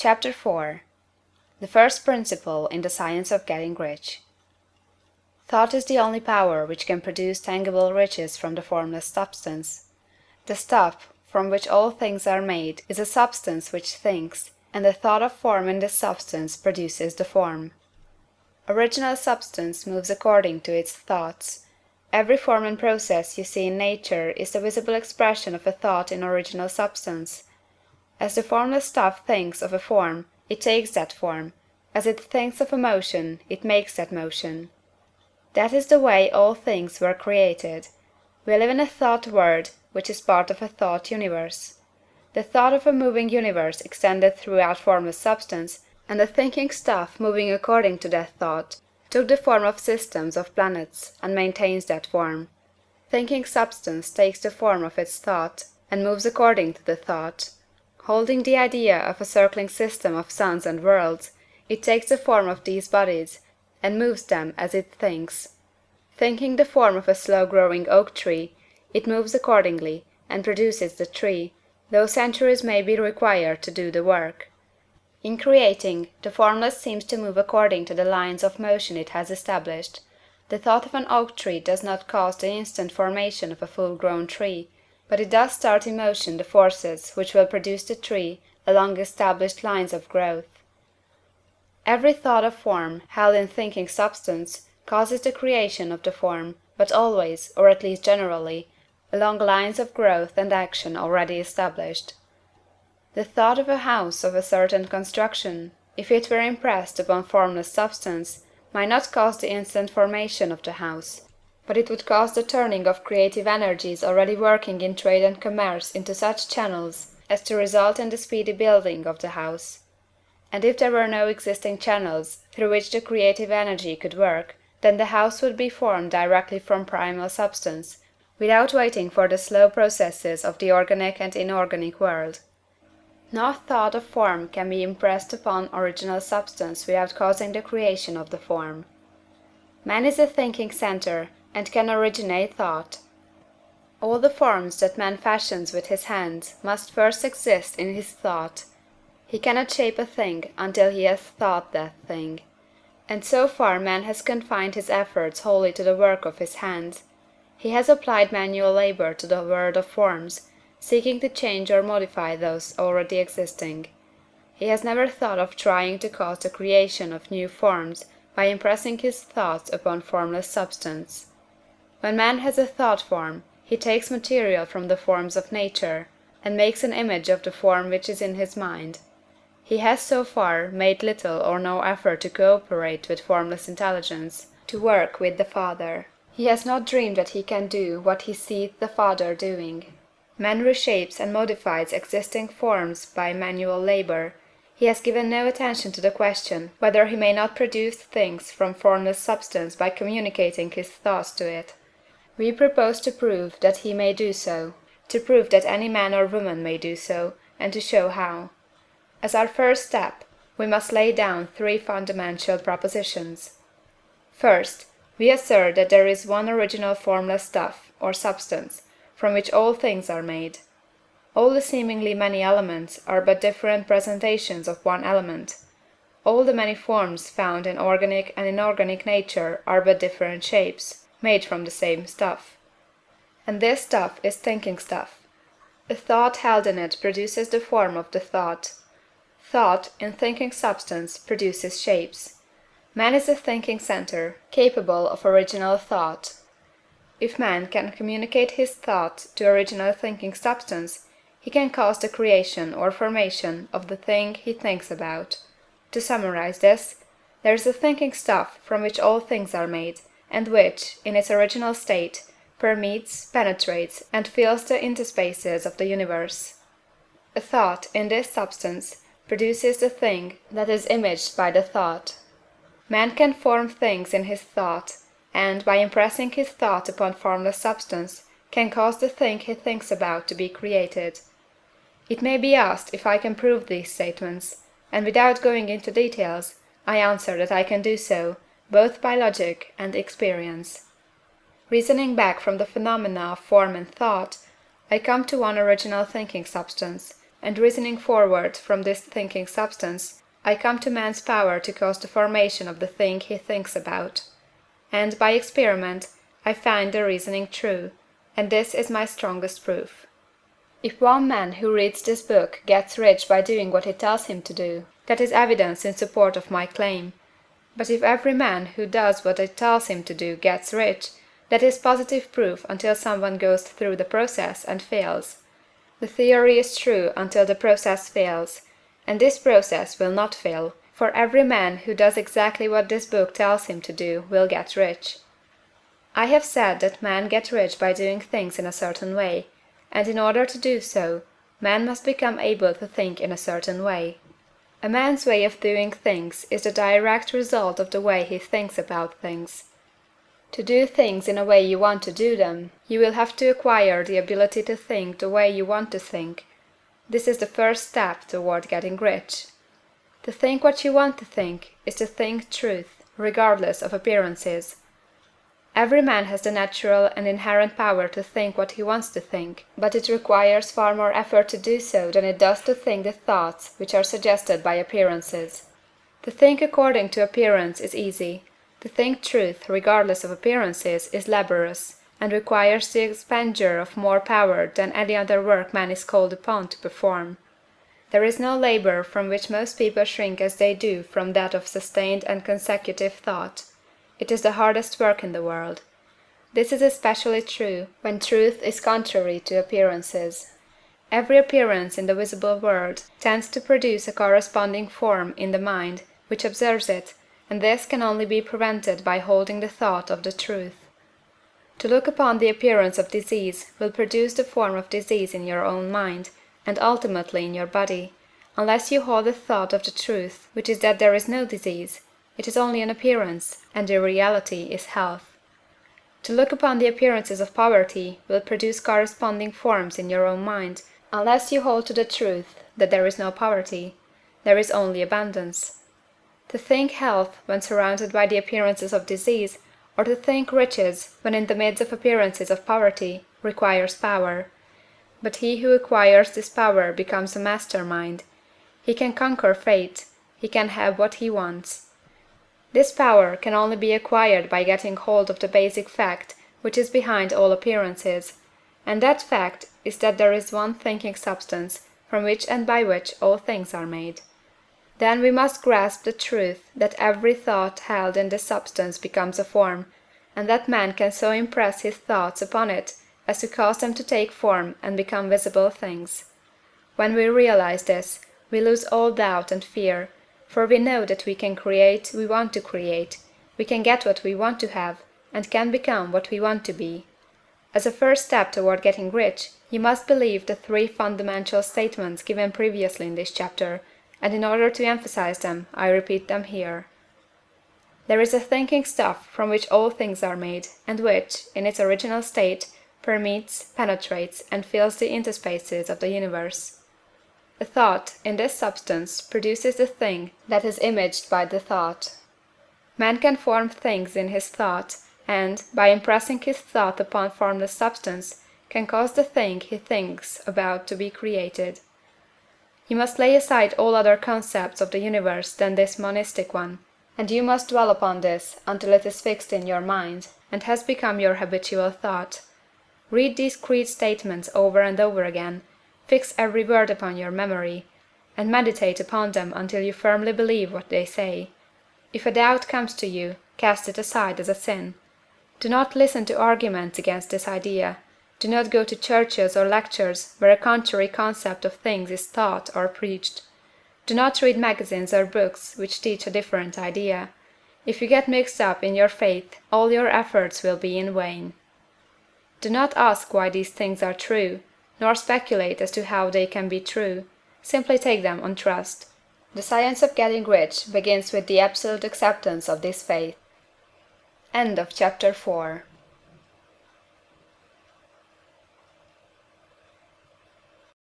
Chapter 4. The first principle in the science of getting rich. Thought is the only power which can produce tangible riches from the formless substance. The stuff from which all things are made is a substance which thinks, and the thought of form in this substance produces the form. Original substance moves according to its thoughts. Every form and process you see in nature is the visible expression of a thought in original substance. As the formless stuff thinks of a form, it takes that form; as it thinks of a motion, it makes that motion. That is the way all things were created. We live in a thought world, which is part of a thought universe. The thought of a moving universe extended throughout formless substance, and the thinking stuff moving according to that thought took the form of systems of planets, and maintains that form. Thinking substance takes the form of its thought, and moves according to the thought. Holding the idea of a circling system of suns and worlds, it takes the form of these bodies, and moves them as it thinks. Thinking the form of a slow-growing oak tree, it moves accordingly, and produces the tree, though centuries may be required to do the work. In creating, the formless seems to move according to the lines of motion it has established. The thought of an oak tree does not cause the instant formation of a full-grown tree, but it does start in motion the forces which will produce the tree along established lines of growth. Every thought of form, held in thinking substance, causes the creation of the form, but always, or at least generally, along lines of growth and action already established. The thought of a house of a certain construction, if it were impressed upon formless substance, might not cause the instant formation of the house, but it would cause the turning of creative energies already working in trade and commerce into such channels as to result in the speedy building of the house. And if there were no existing channels through which the creative energy could work, then the house would be formed directly from primal substance, without waiting for the slow processes of the organic and inorganic world. No thought of form can be impressed upon original substance without causing the creation of the form. Man is a thinking centre, and can originate thought. All the forms that man fashions with his hands must first exist in his thought. He cannot shape a thing until he has thought that thing. And so far man has confined his efforts wholly to the work of his hands. He has applied manual labor to the world of forms, seeking to change or modify those already existing. He has never thought of trying to cause the creation of new forms by impressing his thoughts upon formless substance. When man has a thought form, he takes material from the forms of nature, and makes an image of the form which is in his mind. He has so far made little or no effort to cooperate with formless intelligence, to work with the Father. He has not dreamed that he can do what he seeth the Father doing. Man reshapes and modifies existing forms by manual labor. He has given no attention to the question whether he may not produce things from formless substance by communicating his thoughts to it. We propose to prove that he may do so, to prove that any man or woman may do so, and to show how. As our first step, we must lay down three fundamental propositions. First, we assert that there is one original formless stuff, or substance, from which all things are made. All the seemingly many elements are but different presentations of one element. All the many forms found in organic and inorganic nature are but different shapes, made from the same stuff. And this stuff is thinking stuff. A thought held in it produces the form of the thought. Thought, in thinking substance, produces shapes. Man is a thinking centre, capable of original thought. If man can communicate his thought to original thinking substance, he can cause the creation or formation of the thing he thinks about. To summarize this, there is a thinking stuff from which all things are made, and which, in its original state, permeates, penetrates, and fills the interspaces of the universe. A thought, in this substance, produces the thing that is imaged by the thought. Man can form things in his thought, and, by impressing his thought upon formless substance, can cause the thing he thinks about to be created. It may be asked if I can prove these statements, and without going into details, I answer that I can do so, both by logic and experience. Reasoning back from the phenomena of form and thought, I come to one original thinking substance, and reasoning forward from this thinking substance, I come to man's power to cause the formation of the thing he thinks about. And, by experiment, I find the reasoning true, and this is my strongest proof. If one man who reads this book gets rich by doing what it tells him to do, that is evidence in support of my claim. But if every man who does what it tells him to do gets rich, that is positive proof until someone goes through the process and fails. The theory is true until the process fails, and this process will not fail, for every man who does exactly what this book tells him to do will get rich. I have said that men get rich by doing things in a certain way, and in order to do so, man must become able to think in a certain way. A man's way of doing things is the direct result of the way he thinks about things. To do things in a way you want to do them, you will have to acquire the ability to think the way you want to think. This is the first step toward getting rich. To think what you want to think is to think truth, regardless of appearances. Every man has the natural and inherent power to think what he wants to think, but it requires far more effort to do so than it does to think the thoughts which are suggested by appearances. To think according to appearance is easy. To think truth, regardless of appearances, is laborious, and requires the expenditure of more power than any other work man is called upon to perform. There is no labor from which most people shrink as they do from that of sustained and consecutive thought. It is the hardest work in the world. This is especially true when truth is contrary to appearances. Every appearance in the visible world tends to produce a corresponding form in the mind which observes it, and this can only be prevented by holding the thought of the truth. To look upon the appearance of disease will produce the form of disease in your own mind, and ultimately in your body, unless you hold the thought of the truth, which is that there is no disease, it is only an appearance, and the reality is health. To look upon the appearances of poverty will produce corresponding forms in your own mind, unless you hold to the truth that there is no poverty, there is only abundance. To think health when surrounded by the appearances of disease, or to think riches when in the midst of appearances of poverty, requires power. But he who acquires this power becomes a master mind. He can conquer fate, he can have what he wants. This power can only be acquired by getting hold of the basic fact which is behind all appearances, and that fact is that there is one thinking substance from which and by which all things are made. Then we must grasp the truth that every thought held in this substance becomes a form, and that man can so impress his thoughts upon it as to cause them to take form and become visible things. When we realize this, we lose all doubt and fear, for we know that we can create we want to create, we can get what we want to have, and can become what we want to be. As a first step toward getting rich, you must believe the three fundamental statements given previously in this chapter, and in order to emphasize them, I repeat them here. There is a thinking stuff from which all things are made, and which, in its original state, permeates, penetrates, and fills the interspaces of the universe. A thought, in this substance, produces the thing that is imaged by the thought. Man can form things in his thought, and, by impressing his thought upon formless substance, can cause the thing he thinks about to be created. You must lay aside all other concepts of the universe than this monistic one, and you must dwell upon this until it is fixed in your mind, and has become your habitual thought. Read these creed statements over and over again, fix every word upon your memory, and meditate upon them until you firmly believe what they say. If a doubt comes to you, cast it aside as a sin. Do not listen to arguments against this idea. Do not go to churches or lectures where a contrary concept of things is taught or preached. Do not read magazines or books which teach a different idea. If you get mixed up in your faith, all your efforts will be in vain. Do not ask why these things are true, nor speculate as to how they can be true. Simply take them on trust. The science of getting rich begins with the absolute acceptance of this faith. End of chapter 4.